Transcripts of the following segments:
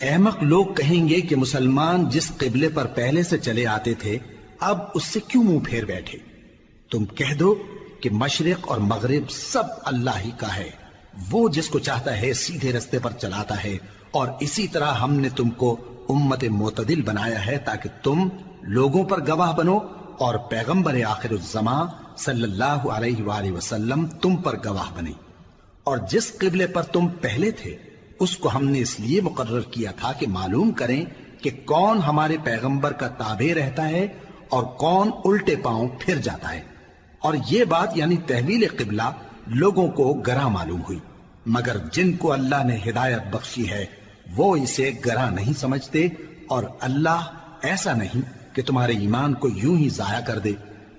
احمق لوگ کہیں گے کہ مسلمان جس قبلے پر پہلے سے چلے آتے تھے اب اس سے کیوں منہ پھیر بیٹھے؟ تم کہہ دو کہ مشرق اور مغرب سب اللہ ہی کا ہے، وہ جس کو چاہتا ہے سیدھے رستے پر چلاتا ہے، اور اسی طرح ہم نے تم کو امت معتدل بنایا ہے تاکہ تم لوگوں پر گواہ بنو اور پیغمبر آخر الزمان صلی اللہ علیہ وآلہ وسلم تم پر گواہ بنے۔ اور جس قبلے پر تم پہلے تھے اس کو ہم نے اس لیے مقرر کیا تھا کہ معلوم کریں کہ کون ہمارے پیغمبر کا تابع رہتا ہے اور کون الٹے پاؤں پھر جاتا ہے۔ اور یہ بات یعنی تحویل قبلہ لوگوں کو گراں معلوم ہوئی، مگر جن کو اللہ نے ہدایت بخشی ہے وہ اسے گراں نہیں سمجھتے، اور اللہ ایسا نہیں کہ تمہارے ایمان کو یوں ہی ضائع کر دے۔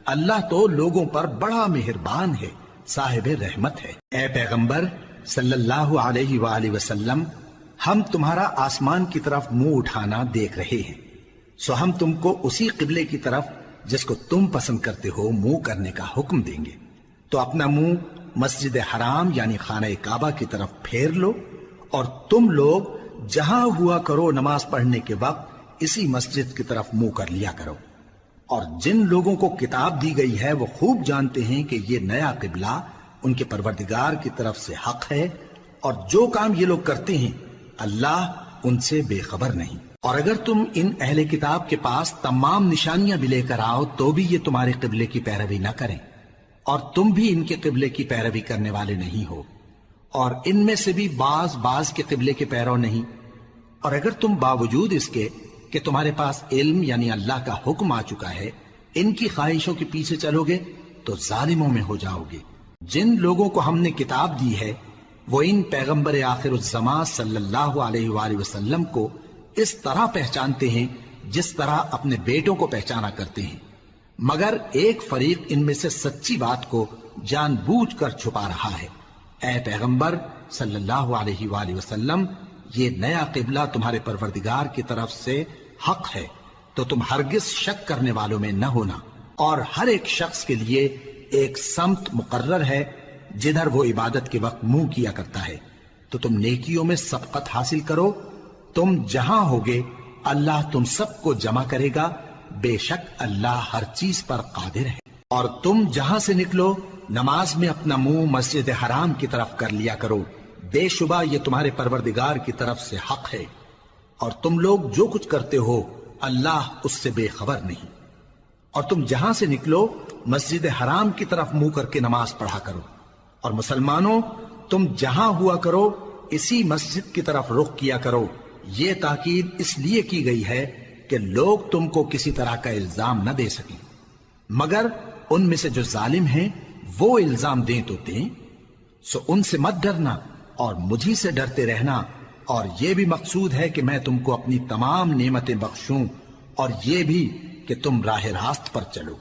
اللہ تو لوگوں پر بڑا مہربان ہے، صاحب رحمت ہے۔ اے پیغمبر صلی اللہ علیہ وآلہ وسلم، ہم تمہارا آسمان کی طرف منہ اٹھانا دیکھ رہے ہیں، سو ہم تم کو اسی قبلے کی طرف جس کو تم پسند کرتے ہو منہ کرنے کا حکم دیں گے۔ تو اپنا منہ مسجد حرام یعنی خانہ کعبہ کی طرف پھیر لو، اور تم لوگ جہاں ہوا کرو نماز پڑھنے کے وقت اسی مسجد کی طرف منہ کر لیا کرو۔ اور جن لوگوں کو کتاب دی گئی ہے وہ خوب جانتے ہیں کہ یہ نیا قبلہ ان کے پروردگار کی طرف سے حق ہے، اور جو کام یہ لوگ کرتے ہیں اللہ ان سے بے خبر نہیں۔ اور اگر تم ان اہل کتاب کے پاس تمام نشانیاں بھی لے کر آؤ تو بھی یہ تمہارے قبلے کی پیروی نہ کریں، اور تم بھی ان کے قبلے کی پیروی کرنے والے نہیں ہو، اور ان میں سے بھی بعض کے قبلے کے پیرو نہیں۔ اور اگر تم باوجود اس کے کہ تمہارے پاس علم یعنی اللہ کا حکم آ چکا ہے ان کی خواہشوں کے پیچھے چلو گے تو ظالموں میں ہو جاؤ گے۔ جن لوگوں کو ہم نے کتاب دی ہے وہ ان پیغمبر آخر الزمان صلی اللہ علیہ وآلہ وسلم کو اس طرح پہچانتے ہیں جس طرح اپنے بیٹوں کو پہچانا کرتے ہیں، مگر ایک فریق ان میں سے سچی بات کو جان بوجھ کر چھپا رہا ہے۔ اے پیغمبر صلی اللہ علیہ وآلہ وسلم، یہ نیا قبلہ تمہارے پروردگار کی طرف سے حق ہے، تو تم ہرگز شک کرنے والوں میں نہ ہونا، اور ہر ایک شخص کے لیے ایک سمت مقرر ہے جدھر وہ عبادت کے وقت منہ کیا کرتا ہے، تو تم نیکیوں میں سبقت حاصل کرو۔ تم جہاں ہوگے اللہ تم سب کو جمع کرے گا، بے شک اللہ ہر چیز پر قادر ہے۔ اور تم جہاں سے نکلو نماز میں اپنا منہ مسجد حرام کی طرف کر لیا کرو، بے شبہ یہ تمہارے پروردگار کی طرف سے حق ہے، اور تم لوگ جو کچھ کرتے ہو اللہ اس سے بے خبر نہیں۔ اور تم جہاں سے نکلو مسجد حرام کی طرف منہ کر کے نماز پڑھا کرو، اور مسلمانوں تم جہاں ہوا کرو اسی مسجد کی طرف رخ کیا کرو۔ یہ تاکید اس لیے کی گئی ہے کہ لوگ تم کو کسی طرح کا الزام نہ دے سکیں، مگر ان میں سے جو ظالم ہیں وہ الزام دیں تو دیں، سو ان سے مت ڈرنا اور مجھی سے ڈرتے رہنا، اور یہ بھی مقصود ہے کہ میں تم کو اپنی تمام نعمتیں بخشوں، اور یہ بھی کہ تم راہ راست پر چلو۔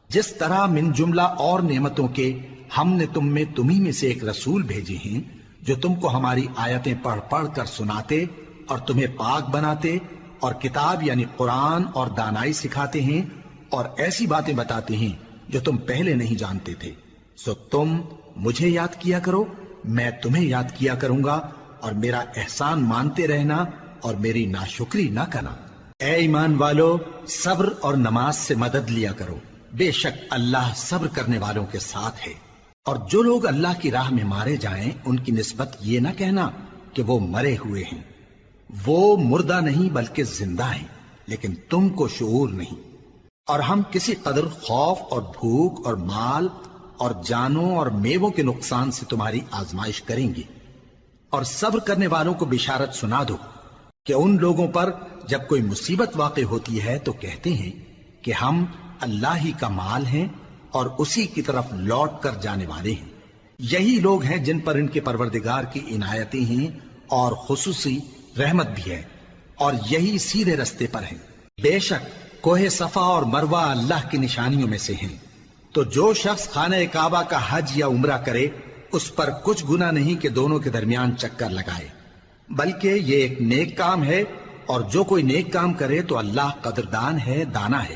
جس طرح من جملہ اور نعمتوں کے ہم نے تمہیں میں سے ایک رسول بھیجے ہیں جو تم کو ہماری آیتیں پڑھ پڑھ کر سناتے اور تمہیں پاک بناتے، اور کتاب یعنی قرآن اور دانائی سکھاتے ہیں، اور ایسی باتیں بتاتے ہیں جو تم پہلے نہیں جانتے تھے۔ سو تم مجھے یاد کیا کرو، میں تمہیں یاد کیا کروں گا، اور میرا احسان مانتے رہنا اور میری ناشکری نہ کرنا۔ اے ایمان والو، صبر اور نماز سے مدد لیا کرو، بے شک اللہ صبر کرنے والوں کے ساتھ ہے۔ اور جو لوگ اللہ کی راہ میں مارے جائیں ان کی نسبت یہ نہ کہنا کہ وہ مرے ہوئے ہیں، وہ مردہ نہیں بلکہ زندہ ہیں، لیکن تم کو شعور نہیں۔ اور ہم کسی قدر خوف اور بھوک اور مال اور جانوں اور میووں کے نقصان سے تمہاری آزمائش کریں گے، اور صبر کرنے والوں کو بشارت سنا دو کہ ان لوگوں پر جب کوئی مصیبت واقع ہوتی ہے تو کہتے ہیں کہ ہم اللہ ہی کا مال ہیں اور اسی کی طرف لوٹ کر جانے والے ہیں۔ یہی لوگ ہیں جن پر ان کے پروردگار کی عنایتیں ہیں اور خصوصی رحمت بھی ہے، اور یہی سیدھے رستے پر ہیں۔ بے شک کوہ صفا اور مروہ اللہ کی نشانیوں میں سے ہیں، تو جو شخص خانہ کعبہ کا حج یا عمرہ کرے اس پر کچھ گناہ نہیں کہ دونوں کے درمیان چکر لگائے، بلکہ یہ ایک نیک کام ہے، اور جو کوئی نیک کام کرے تو اللہ قدردان ہے، دانا ہے۔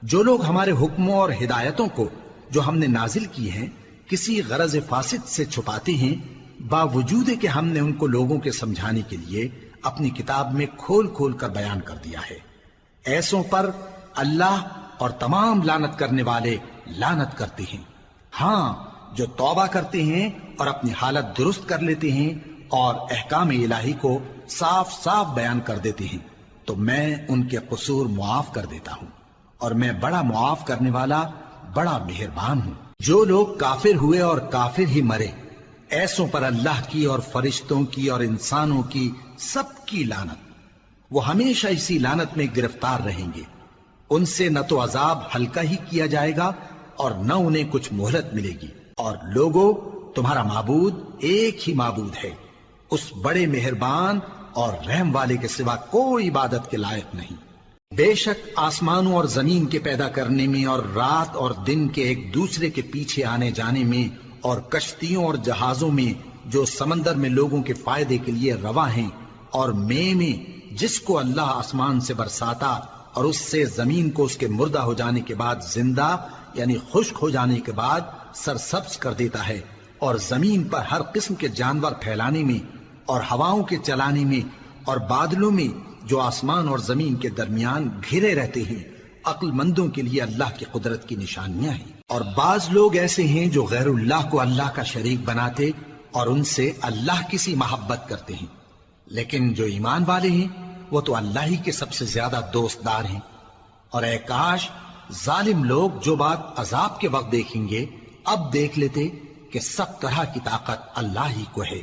جو لوگ ہمارے حکموں اور ہدایتوں کو جو ہم نے نازل کی ہیں کسی غرض فاسد سے چھپاتے ہیں، باوجود کہ ہم نے ان کو لوگوں کے سمجھانے کے لیے اپنی کتاب میں کھول کھول کر بیان کر دیا ہے۔ ایسوں پر اللہ اور تمام لعنت کرنے والے لعنت کرتے ہیں۔ ہاں، جو توبہ کرتے ہیں اور اپنی حالت درست کر لیتے ہیں اور احکام الہی کو صاف صاف بیان کر دیتے ہیں تو میں ان کے قصور معاف کر دیتا ہوں، اور میں بڑا معاف کرنے والا بڑا مہربان ہوں۔ جو لوگ کافر ہوئے اور کافر ہی مرے، ایسوں پر اللہ کی اور فرشتوں کی اور انسانوں کی سب کی لعنت، وہ ہمیشہ اسی لعنت میں گرفتار رہیں گے۔ ان سے نہ تو عذاب ہلکا ہی کیا جائے گا اور نہ انہیں کچھ مہلت ملے گی۔ اور لوگوں، تمہارا معبود ایک ہی معبود ہے، اس بڑے مہربان اور رحم والے کے سوا کوئی عبادت کے لائق نہیں۔ بے شک آسمانوں اور زمین کے پیدا کرنے میں اور رات اور دن کے ایک دوسرے کے پیچھے آنے جانے میں اور کشتیوں اور جہازوں میں جو سمندر میں لوگوں کے فائدے کے لیے رواں ہیں، اور میں جس کو اللہ آسمان سے برساتا اور اس سے زمین کو اس کے مردہ ہو جانے کے بعد زندہ یعنی خشک ہو جانے کے بعد سرسبز کر دیتا ہے، اور زمین پر ہر قسم کے جانور پھیلانے میں اور ہواؤں کے چلانے میں اور بادلوں میں جو آسمان اور زمین کے درمیان گھرے رہتے ہیں، عقل مندوں کے لیے اللہ کی قدرت کی نشانیاں ہیں۔ اور بعض لوگ ایسے ہیں جو غیر اللہ کو اللہ کا شریک بناتے اور ان سے اللہ کی سی محبت کرتے ہیں، لیکن جو ایمان والے ہیں وہ تو اللہ ہی کے سب سے زیادہ دوست دار ہیں۔ اور اے کاش ظالم لوگ جو بات عذاب کے وقت دیکھیں گے اب دیکھ لیتے کہ سب طرح کی طاقت اللہ ہی کو ہے،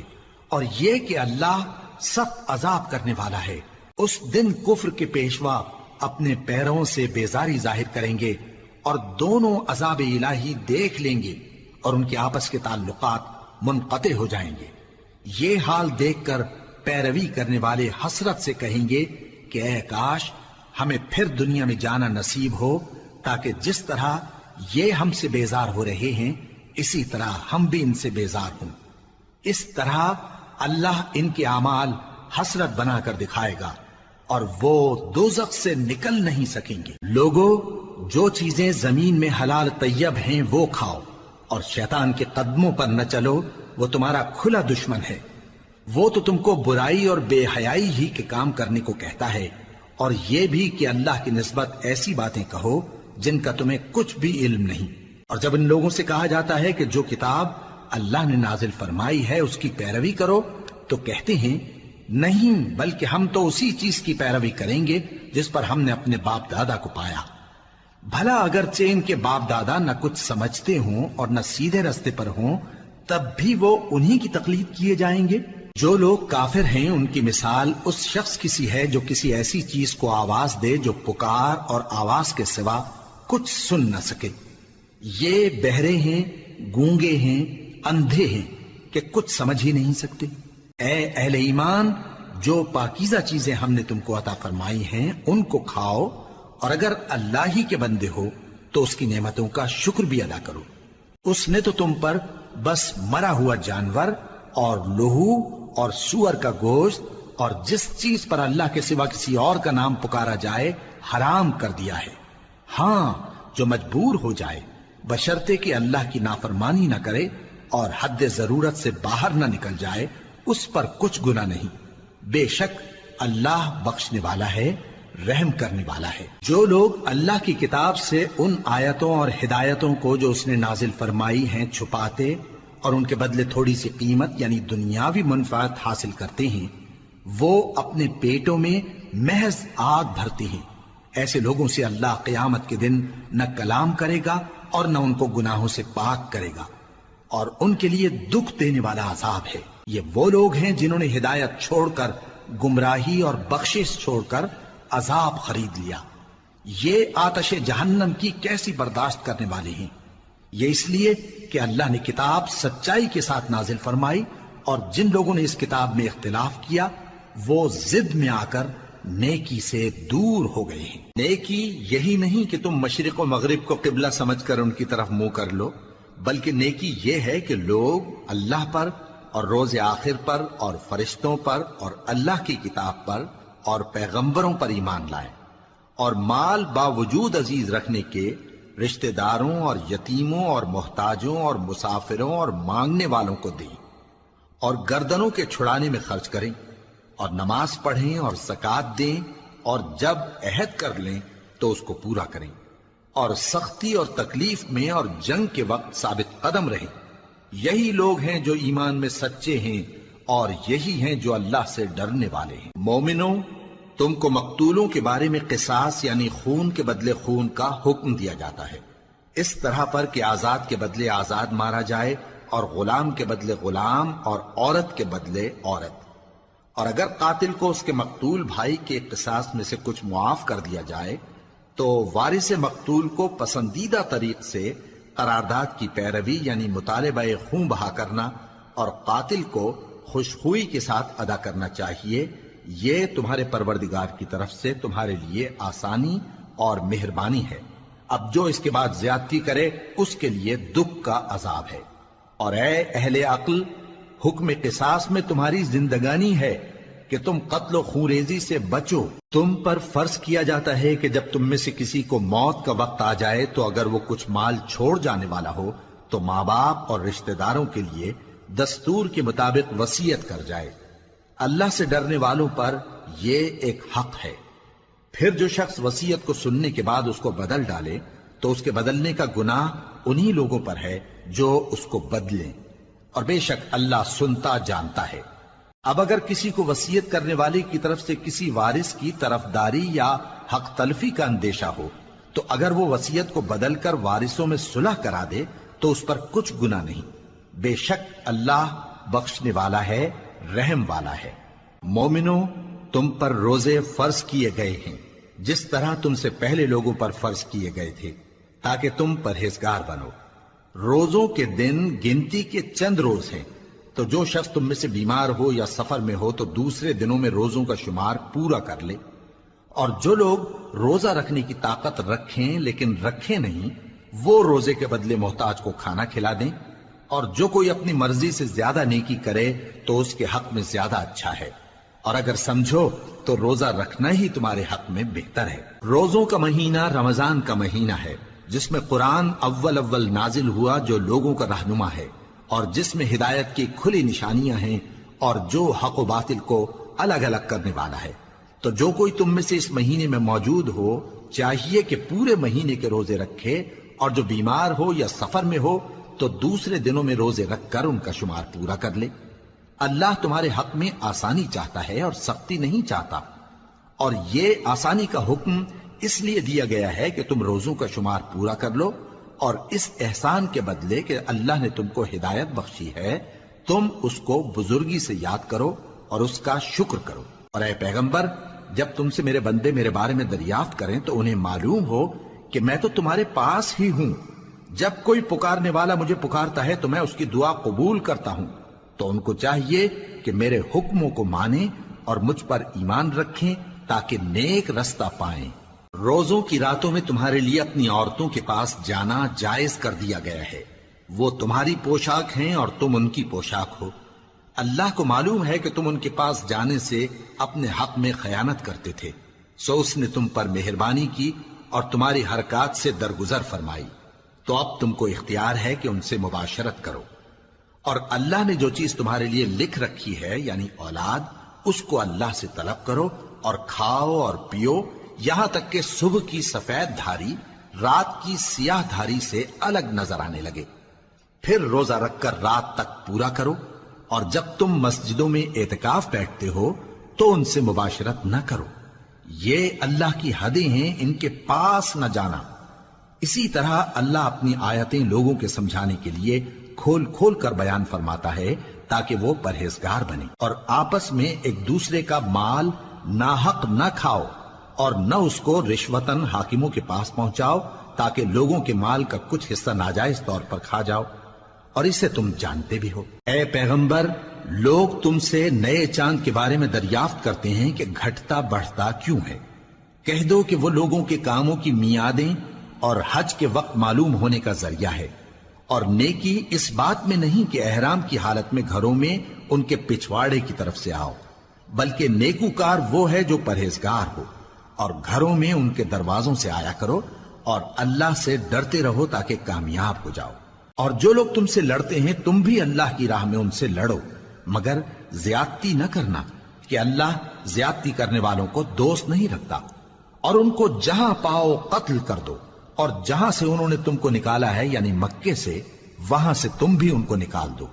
اور یہ کہ اللہ سخت عذاب کرنے والا ہے۔ اس دن کفر کے پیشوا اپنے پیروں سے بیزاری ظاہر کریں گے اور دونوں عذاب الہی دیکھ لیں گے اور ان کے آپس کے تعلقات منقطع ہو جائیں گے۔ یہ حال دیکھ کر پیروی کرنے والے حسرت سے کہیں گے کہ اے کاش ہمیں پھر دنیا میں جانا نصیب ہو، تاکہ جس طرح یہ ہم سے بیزار ہو رہے ہیں اسی طرح ہم بھی ان سے بیزار ہوں۔ اس طرح اللہ ان کے اعمال حسرت بنا کر دکھائے گا اور وہ دوزخ سے نکل نہیں سکیں گے۔ لوگوں، جو چیزیں زمین میں حلال طیب ہیں وہ کھاؤ، اور شیطان کے قدموں پر نہ چلو، وہ تمہارا کھلا دشمن ہے۔ وہ تو تم کو برائی اور بے حیائی ہی کے کام کرنے کو کہتا ہے، اور یہ بھی کہ اللہ کی نسبت ایسی باتیں کہو جن کا تمہیں کچھ بھی علم نہیں۔ اور جب ان لوگوں سے کہا جاتا ہے کہ جو کتاب اللہ نے نازل فرمائی ہے اس کی پیروی کرو، تو کہتے ہیں نہیں، بلکہ ہم تو اسی چیز کی پیروی کریں گے جس پر ہم نے اپنے باپ دادا کو پایا۔ بھلا اگرچہ ان کے باپ دادا نہ کچھ سمجھتے ہوں اور نہ سیدھے رستے پر ہوں، تب بھی وہ انہی کی تقلید کیے جائیں گے۔ جو لوگ کافر ہیں ان کی مثال اس شخص کی سی ہے جو کسی ایسی چیز کو آواز دے جو پکار اور آواز کے سوا کچھ سن نہ سکے۔ یہ بہرے ہیں، گونگے ہیں، اندھے ہیں کہ کچھ سمجھ ہی نہیں سکتے۔ اے اہل ایمان، جو پاکیزہ چیزیں ہم نے تم کو عطا فرمائی ہیں ان کو کھاؤ، اور اگر اللہ ہی کے بندے ہو تو اس کی نعمتوں کا شکر بھی ادا کرو۔ اس نے تو تم پر بس مرا ہوا جانور اور لہو اور سور کا گوشت اور جس چیز پر اللہ کے سوا کسی اور کا نام پکارا جائے حرام کر دیا ہے۔ ہاں، جو مجبور ہو جائے بشرطے کہ اللہ کی نافرمانی نہ کرے اور حد ضرورت سے باہر نہ نکل جائے، اس پر کچھ گناہ نہیں۔ بے شک اللہ بخشنے والا ہے، رحم کرنے والا ہے۔ جو لوگ اللہ کی کتاب سے ان آیتوں اور ہدایتوں کو جو اس نے نازل فرمائی ہیں چھپاتے اور ان کے بدلے تھوڑی سی قیمت یعنی دنیاوی منفعت حاصل کرتے ہیں، وہ اپنے پیٹوں میں محض آگ بھرتے ہیں۔ ایسے لوگوں سے اللہ قیامت کے دن نہ کلام کرے گا اور نہ ان کو گناہوں سے پاک کرے گا، اور ان کے لیے دکھ دینے والا عذاب ہے۔ یہ وہ لوگ ہیں جنہوں نے ہدایت چھوڑ کر گمراہی اور بخشش چھوڑ کر عذاب خرید لیا۔ یہ آتش جہنم کی کیسی برداشت کرنے والے ہیں۔ یہ اس لیے کہ اللہ نے کتاب سچائی کے ساتھ نازل فرمائی، اور جن لوگوں نے اس کتاب میں اختلاف کیا وہ ضد میں آ کر نیکی سے دور ہو گئے ہیں۔ نیکی یہی نہیں کہ تم مشرق و مغرب کو قبلہ سمجھ کر ان کی طرف منہ کر لو، بلکہ نیکی یہ ہے کہ لوگ اللہ پر اور روز آخر پر اور فرشتوں پر اور اللہ کی کتاب پر اور پیغمبروں پر ایمان لائیں، اور مال باوجود عزیز رکھنے کے رشتہ داروں اور یتیموں اور محتاجوں اور مسافروں اور مانگنے والوں کو دیں، اور گردنوں کے چھڑانے میں خرچ کریں، اور نماز پڑھیں اور زکات دیں، اور جب عہد کر لیں تو اس کو پورا کریں، اور سختی اور تکلیف میں اور جنگ کے وقت ثابت قدم رہیں۔ یہی لوگ ہیں جو ایمان میں سچے ہیں، اور یہی ہیں جو اللہ سے ڈرنے والے ہیں۔ مومنوں، تم کو مقتولوں کے بارے میں قصاص یعنی خون کے بدلے خون کا حکم دیا جاتا ہے، اس طرح پر کہ آزاد کے بدلے آزاد مارا جائے، اور غلام کے بدلے غلام، اور عورت کے بدلے عورت۔ اور اگر قاتل کو اس کے مقتول بھائی کے قصاص میں سے کچھ معاف کر دیا جائے تو وارث مقتول کو پسندیدہ طریق سے قرارداد کی پیروی یعنی مطالبہ خون بہا کرنا اور قاتل کو خوشخوئی کے ساتھ ادا کرنا چاہیے۔ یہ تمہارے پروردگار کی طرف سے تمہارے لیے آسانی اور مہربانی ہے۔ اب جو اس کے بعد زیادتی کرے اس کے لیے دکھ کا عذاب ہے۔ اور اے اہل عقل، حکم قصاص میں تمہاری زندگانی ہے کہ تم قتل و خونریزی سے بچو۔ تم پر فرض کیا جاتا ہے کہ جب تم میں سے کسی کو موت کا وقت آ جائے تو اگر وہ کچھ مال چھوڑ جانے والا ہو تو ماں باپ اور رشتہ داروں کے لیے دستور کے مطابق وصیت کر جائے۔ اللہ سے ڈرنے والوں پر یہ ایک حق ہے۔ پھر جو شخص وصیت کو سننے کے بعد اس کو بدل ڈالے تو اس کے بدلنے کا گناہ انہی لوگوں پر ہے جو اس کو بدلیں، اور بے شک اللہ سنتا جانتا ہے۔ اب اگر کسی کو وصیت کرنے والے کی طرف سے کسی وارث کی طرفداری یا حق تلفی کا اندیشہ ہو تو اگر وہ وصیت کو بدل کر وارثوں میں صلح کرا دے تو اس پر کچھ گناہ نہیں، بے شک اللہ بخشنے والا ہے، رحم والا ہے۔ مومنوں، تم پر روزے فرض کیے گئے ہیں جس طرح تم سے پہلے لوگوں پر فرض کیے گئے تھے تاکہ تم پرہیزگار بنو۔ روزوں کے دن گنتی کے چند روز ہیں، تو جو شخص تم میں سے بیمار ہو یا سفر میں ہو تو دوسرے دنوں میں روزوں کا شمار پورا کر لے۔ اور جو لوگ روزہ رکھنے کی طاقت رکھیں لیکن رکھیں نہیں، وہ روزے کے بدلے محتاج کو کھانا کھلا دیں۔ اور جو کوئی اپنی مرضی سے زیادہ نیکی کرے تو اس کے حق میں زیادہ اچھا ہے، اور اگر سمجھو تو روزہ رکھنا ہی تمہارے حق میں بہتر ہے۔ روزوں کا مہینہ رمضان کا مہینہ ہے جس میں قرآن اول نازل ہوا جو لوگوں کا رہنما ہے اور جس میں ہدایت کی کھلی نشانیاں ہیں اور جو حق و باطل کو الگ الگ کرنے والا ہے۔ تو جو کوئی تم میں سے اس مہینے میں موجود ہو چاہیے کہ پورے مہینے کے روزے رکھے، اور جو بیمار ہو یا سفر میں ہو تو دوسرے دنوں میں روزے رکھ کر ان کا شمار پورا کر لے۔ اللہ تمہارے حق میں آسانی چاہتا ہے اور سختی نہیں چاہتا، اور یہ آسانی کا حکم اس لیے دیا گیا ہے کہ تم روزوں کا شمار پورا کر لو، اور اس احسان کے بدلے کہ اللہ نے تم کو ہدایت بخشی ہے تم اس کو بزرگی سے یاد کرو اور اس کا شکر کرو۔ اور اے پیغمبر، جب تم سے میرے بندے میرے بارے میں دریافت کریں تو انہیں معلوم ہو کہ میں تو تمہارے پاس ہی ہوں۔ جب کوئی پکارنے والا مجھے پکارتا ہے تو میں اس کی دعا قبول کرتا ہوں، تو ان کو چاہیے کہ میرے حکموں کو مانیں اور مجھ پر ایمان رکھیں تاکہ نیک رستہ پائیں۔ روزوں کی راتوں میں تمہارے لیے اپنی عورتوں کے پاس جانا جائز کر دیا گیا ہے، وہ تمہاری پوشاک ہیں اور تم ان کی پوشاک ہو۔ اللہ کو معلوم ہے کہ تم ان کے پاس جانے سے اپنے حق میں خیانت کرتے تھے، سو اس نے تم پر مہربانی کی اور تمہاری حرکات سے درگزر فرمائی، تو اب تم کو اختیار ہے کہ ان سے مباشرت کرو۔ اور اللہ نے جو چیز تمہارے لیے لکھ رکھی ہے یعنی اولاد، اس کو اللہ سے طلب کرو اور کھاؤ اور پیو یہاں تک کہ صبح کی سفید دھاری رات کی سیاہ دھاری سے الگ نظر آنے لگے، پھر روزہ رکھ کر رات تک پورا کرو۔ اور جب تم مسجدوں میں اعتکاف بیٹھتے ہو تو ان سے مباشرت نہ کرو، یہ اللہ کی حدیں ہیں، ان کے پاس نہ جانا۔ اسی طرح اللہ اپنی آیتیں لوگوں کے سمجھانے کے لیے کھول کھول کر بیان فرماتا ہے تاکہ وہ پرہیزگار بنے۔ اور آپس میں ایک دوسرے کا مال ناحق نہ کھاؤ اور نہ اس کو رشوتاً حاکموں کے پاس پہنچاؤ تاکہ لوگوں کے مال کا کچھ حصہ ناجائز طور پر کھا جاؤ، اور اسے تم جانتے بھی ہو۔ اے پیغمبر، لوگ تم سے نئے چاند کے بارے میں دریافت کرتے ہیں کہ گھٹتا بڑھتا کیوں ہے۔ کہہ دو کہ وہ لوگوں کے کاموں کی میعادیں اور حج کے وقت معلوم ہونے کا ذریعہ ہے، اور نیکی اس بات میں نہیں کہ احرام کی حالت میں گھروں میں ان کے پچھواڑے کی طرف سے آؤ، بلکہ نیکوکار وہ ہے جو پرہیزگار ہو، اور گھروں میں ان کے دروازوں سے آیا کرو اور اللہ سے ڈرتے رہو تاکہ کامیاب ہو جاؤ۔ اور جو لوگ تم سے لڑتے ہیں تم بھی اللہ کی راہ میں ان سے لڑو، مگر زیادتی نہ کرنا، کہ اللہ زیادتی کرنے والوں کو دوست نہیں رکھتا، اور ان کو جہاں پاؤ قتل کر دو، اور جہاں سے انہوں نے تم کو نکالا ہے یعنی مکے سے، وہاں سے تم بھی ان کو نکال دو۔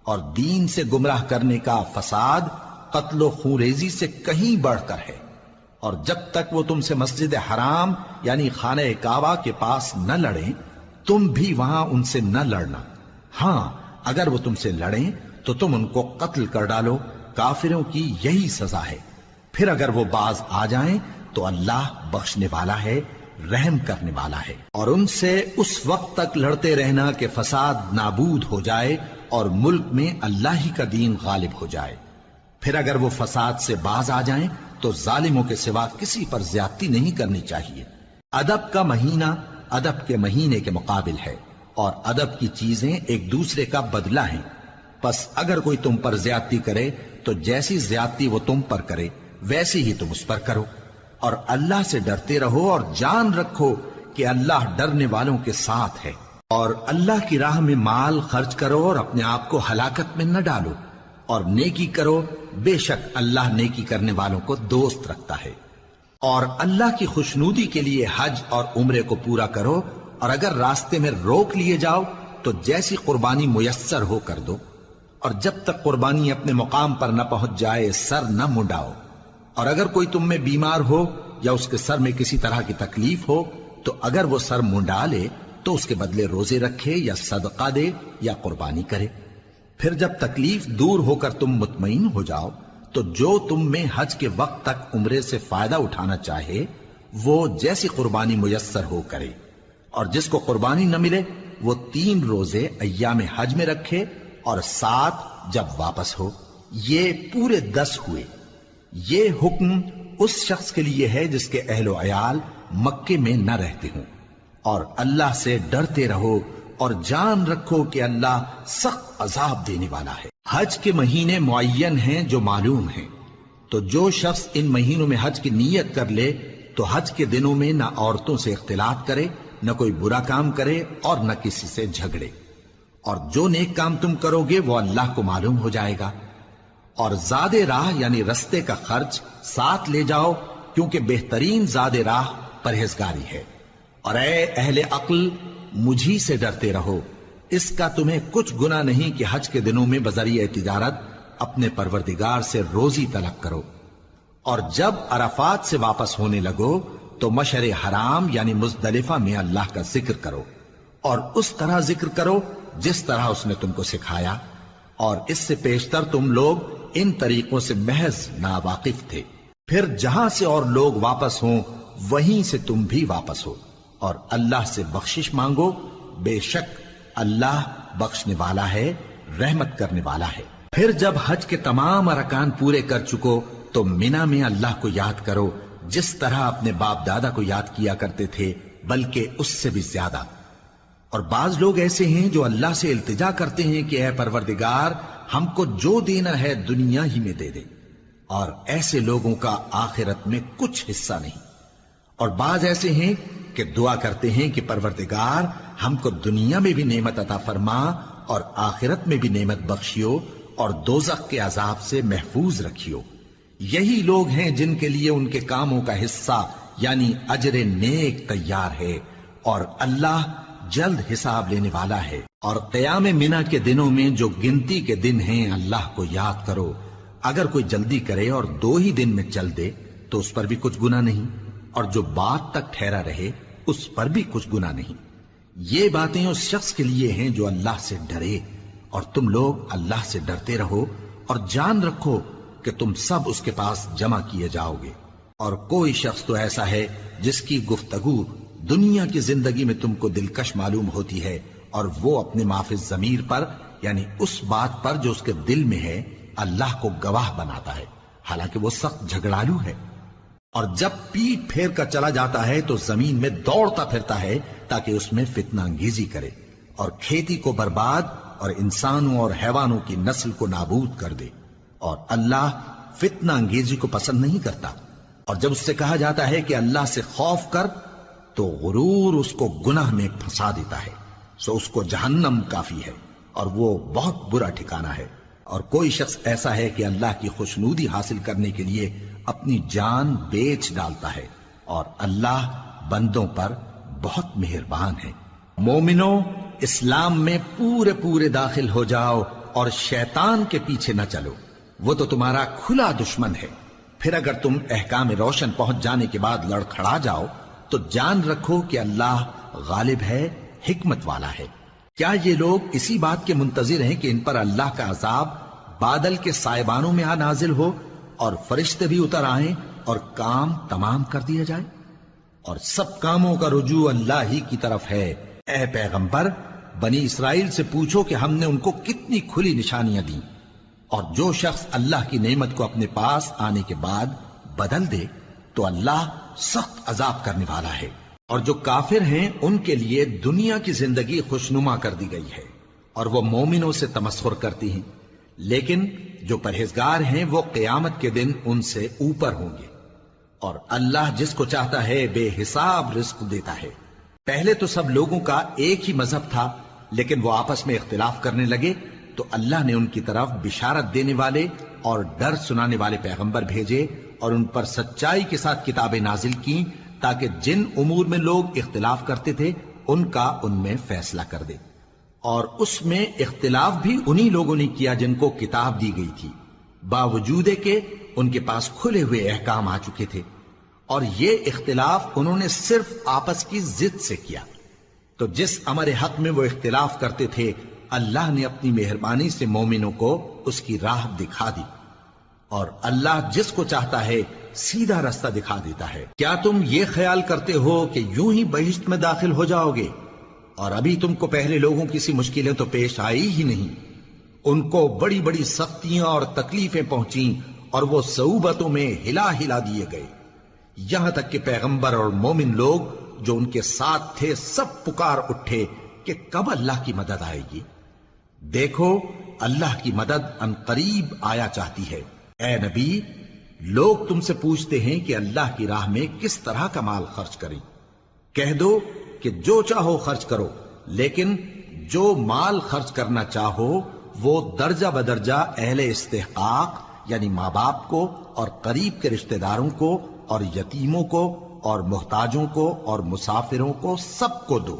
اور دین سے گمراہ کرنے کا فساد قتل و خونریزی سے کہیں بڑھ کر ہے، اور جب تک وہ تم سے مسجد حرام یعنی خانہ کعبہ کے پاس نہ لڑیں، تم بھی وہاں ان سے نہ لڑنا۔ ہاں اگر وہ تم سے لڑیں تو تم ان کو قتل کر ڈالو، کافروں کی یہی سزا ہے۔ پھر اگر وہ باز آ جائیں تو اللہ بخشنے والا ہے، رحم کرنے والا ہے۔ اور ان سے اس وقت تک لڑتے رہنا کہ فساد نابود ہو جائے اور ملک میں اللہ ہی کا دین غالب ہو جائے۔ پھر اگر وہ فساد سے باز آ جائیں تو ظالموں کے سوا کسی پر زیادتی نہیں کرنی چاہیے۔ ادب کا مہینہ ادب کے مہینے کے مقابل ہے، اور ادب کی چیزیں ایک دوسرے کا بدلہ ہیں۔ پس اگر کوئی تم پر زیادتی کرے تو جیسی زیادتی وہ تم پر کرے ویسی ہی تم اس پر کرو، اور اللہ سے ڈرتے رہو اور جان رکھو کہ اللہ ڈرنے والوں کے ساتھ ہے۔ اور اللہ کی راہ میں مال خرچ کرو اور اپنے آپ کو ہلاکت میں نہ ڈالو، اور نیکی کرو، بے شک اللہ نیکی کرنے والوں کو دوست رکھتا ہے۔ اور اللہ کی خوشنودی کے لیے حج اور عمرے کو پورا کرو، اور اگر راستے میں روک لیے جاؤ تو جیسی قربانی میسر ہو کر دو، اور جب تک قربانی اپنے مقام پر نہ پہنچ جائے سر نہ منڈاؤ۔ اور اگر کوئی تم میں بیمار ہو یا اس کے سر میں کسی طرح کی تکلیف ہو تو اگر وہ سر منڈا لے تو اس کے بدلے روزے رکھے یا صدقہ دے یا قربانی کرے۔ پھر جب تکلیف دور ہو کر تم مطمئن ہو جاؤ تو جو تم میں حج کے وقت تک عمرے سے فائدہ اٹھانا چاہے وہ جیسی قربانی میسر ہو کرے، اور جس کو قربانی نہ ملے وہ 3 روزے ایام حج میں رکھے اور 7 جب واپس ہو، یہ پورے 10 ہوئے۔ یہ حکم اس شخص کے لیے ہے جس کے اہل و عیال مکے میں نہ رہتے ہوں۔ اور اللہ سے ڈرتے رہو اور جان رکھو کہ اللہ سخت عذاب دینے والا ہے۔ حج کے مہینے معین ہیں جو معلوم ہیں، تو جو شخص ان مہینوں میں حج کی نیت کر لے تو حج کے دنوں میں نہ عورتوں سے اختلاط کرے، نہ کوئی برا کام کرے اور نہ کسی سے جھگڑے۔ اور جو نیک کام تم کرو گے وہ اللہ کو معلوم ہو جائے گا۔ اور زاد راہ یعنی رستے کا خرچ ساتھ لے جاؤ، کیونکہ بہترین زاد راہ پرہیزگاری ہے۔ اور اے اہل عقل، مجھی سے ڈرتے رہو، اس کا تمہیں کچھ گناہ نہیں کہ حج کے دنوں میں بذریعہ تجارت اپنے پروردگار سے روزی طلب کرو۔ اور جب عرفات سے واپس ہونے لگو تو مشعر حرام یعنی مزدلفہ میں اللہ کا ذکر کرو، اور اس طرح ذکر کرو جس طرح اس نے تم کو سکھایا، اور اس سے پیشتر تم لوگ ان طریقوں سے محض ناواقف تھے۔ پھر جہاں سے اور لوگ واپس ہوں وہیں سے تم بھی واپس ہو، اور اللہ سے بخشش مانگو، بے شک اللہ بخشنے والا ہے، رحمت کرنے والا ہے۔ پھر جب حج کے تمام ارکان پورے کر چکو تو مینا میں اللہ کو یاد کرو جس طرح اپنے باپ دادا کو یاد کیا کرتے تھے، بلکہ اس سے بھی زیادہ۔ اور بعض لوگ ایسے ہیں جو اللہ سے التجا کرتے ہیں کہ اے پروردگار ہم کو جو دینا ہے دنیا ہی میں دے دے، اور ایسے لوگوں کا آخرت میں کچھ حصہ نہیں۔ اور بعض ایسے ہیں کہ دعا کرتے ہیں کہ پروردگار ہم کو دنیا میں بھی نعمت عطا فرما اور آخرت میں بھی نعمت بخشیو اور دوزخ کے عذاب سے محفوظ رکھیو۔ یہی لوگ ہیں جن کے لیے ان کے کاموں کا حصہ یعنی اجر نیک تیار ہے، اور اللہ جلد حساب لینے والا ہے۔ اور قیام منا کے دنوں میں جو گنتی کے دن ہیں اللہ کو یاد کرو۔ اگر کوئی جلدی کرے اور 2 ہی دن میں چل دے تو اس پر بھی کچھ گناہ نہیں، اور جو بات تک ٹھہرا رہے اس پر بھی کچھ گناہ نہیں۔ یہ باتیں اس شخص کے لیے ہیں جو اللہ سے ڈرے، اور تم لوگ اللہ سے ڈرتے رہو اور جان رکھو کہ تم سب اس کے پاس جمع کیے جاؤ گے۔ اور کوئی شخص تو ایسا ہے جس کی گفتگو دنیا کی زندگی میں تم کو دلکش معلوم ہوتی ہے، اور وہ اپنے معافی ضمیر پر یعنی اس بات پر جو اس کے دل میں ہے اللہ کو گواہ بناتا ہے، حالانکہ وہ سخت جھگڑالو ہے۔ اور جب پیٹ پھیر کر چلا جاتا ہے تو زمین میں دوڑتا پھرتا ہے تاکہ اس میں فتنہ انگیزی کرے اور کھیتی کو برباد اور انسانوں اور حیوانوں کی نسل کو نابود کر دے، اور اللہ فتنہ انگیزی کو پسند نہیں کرتا۔ اور جب اس سے کہا جاتا ہے کہ اللہ سے خوف کر تو غرور اس کو گناہ میں پھنسا دیتا ہے، سو اس کو جہنم کافی ہے اور وہ بہت برا ٹھکانہ ہے۔ اور کوئی شخص ایسا ہے کہ اللہ کی خوشنودی حاصل کرنے کے لیے اپنی جان بیچ ڈالتا ہے، اور اللہ بندوں پر بہت مہربان ہے۔ مومنو، اسلام میں پورے پورے داخل ہو جاؤ اور شیطان کے پیچھے نہ چلو، وہ تو تمہارا کھلا دشمن ہے۔ پھر اگر تم احکام روشن پہنچ جانے کے بعد لڑکھڑا جاؤ تو جان رکھو کہ اللہ غالب ہے، حکمت والا ہے۔ کیا یہ لوگ اسی بات کے منتظر ہیں کہ ان پر اللہ کا عذاب بادل کے سائبانوں میں آ نازل ہو اور فرشتے بھی اتر آئیں اور کام تمام کر دیا جائے؟ اور سب کاموں کا رجوع اللہ ہی کی طرف ہے۔ اے پیغمبر، بنی اسرائیل سے پوچھو کہ ہم نے ان کو کتنی کھلی نشانیاں دیں، اور جو شخص اللہ کی نعمت کو اپنے پاس آنے کے بعد بدل دے تو اللہ سخت عذاب کرنے والا ہے۔ اور جو کافر ہیں ان کے لیے دنیا کی زندگی خوشنما کر دی گئی ہے، اور وہ مومنوں سے تمسخر کرتی ہیں، لیکن جو پرہیزگار ہیں وہ قیامت کے دن ان سے اوپر ہوں گے۔ اور اللہ جس کو چاہتا ہے بے حساب رزق دیتا ہے۔ پہلے تو سب لوگوں کا ایک ہی مذہب تھا، لیکن وہ آپس میں اختلاف کرنے لگے تو اللہ نے ان کی طرف بشارت دینے والے اور ڈر سنانے والے پیغمبر بھیجے، اور ان پر سچائی کے ساتھ کتابیں نازل کی تاکہ جن امور میں لوگ اختلاف کرتے تھے ان کا ان میں فیصلہ کر دے۔ اور اس میں اختلاف بھی انہی لوگوں نے کیا جن کو کتاب دی گئی تھی، باوجود کہ ان کے پاس کھلے ہوئے احکام آ چکے تھے، اور یہ اختلاف انہوں نے صرف آپس کی ضد سے کیا۔ تو جس امر حق میں وہ اختلاف کرتے تھے اللہ نے اپنی مہربانی سے مومنوں کو اس کی راہ دکھا دی، اور اللہ جس کو چاہتا ہے سیدھا رستہ دکھا دیتا ہے۔ کیا تم یہ خیال کرتے ہو کہ یوں ہی بہشت میں داخل ہو جاؤ گے، اور ابھی تم کو پہلے لوگوں کی سی مشکلیں تو پیش آئی ہی نہیں؟ ان کو بڑی بڑی سختیاں اور تکلیفیں پہنچیں، اور وہ صعوبتوں میں ہلا ہلا دیے گئے، یہاں تک کہ پیغمبر اور مومن لوگ جو ان کے ساتھ تھے سب پکار اٹھے کہ کب اللہ کی مدد آئے گی۔ دیکھو اللہ کی مدد ان قریب آیا چاہتی ہے۔ اے نبی، لوگ تم سے پوچھتے ہیں کہ اللہ کی راہ میں کس طرح کا مال خرچ کریں۔ کہہ دو کہ جو چاہو خرچ کرو، لیکن جو مال خرچ کرنا چاہو وہ درجہ بدرجہ اہل استحقاق یعنی ماں باپ کو اور قریب کے رشتہ داروں کو اور یتیموں کو اور محتاجوں کو اور مسافروں کو سب کو دو،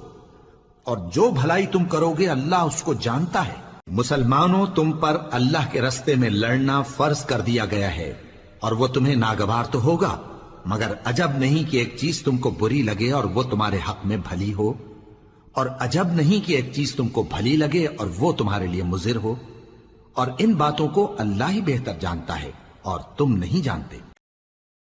اور جو بھلائی تم کرو گے اللہ اس کو جانتا ہے۔ مسلمانوں، تم پر اللہ کے رستے میں لڑنا فرض کر دیا گیا ہے، اور وہ تمہیں ناگوار تو ہوگا، مگر عجب نہیں کہ ایک چیز تم کو بری لگے اور وہ تمہارے حق میں بھلی ہو، اور عجب نہیں کہ ایک چیز تم کو بھلی لگے اور وہ تمہارے لیے مضر ہو، اور ان باتوں کو اللہ ہی بہتر جانتا ہے اور تم نہیں جانتے۔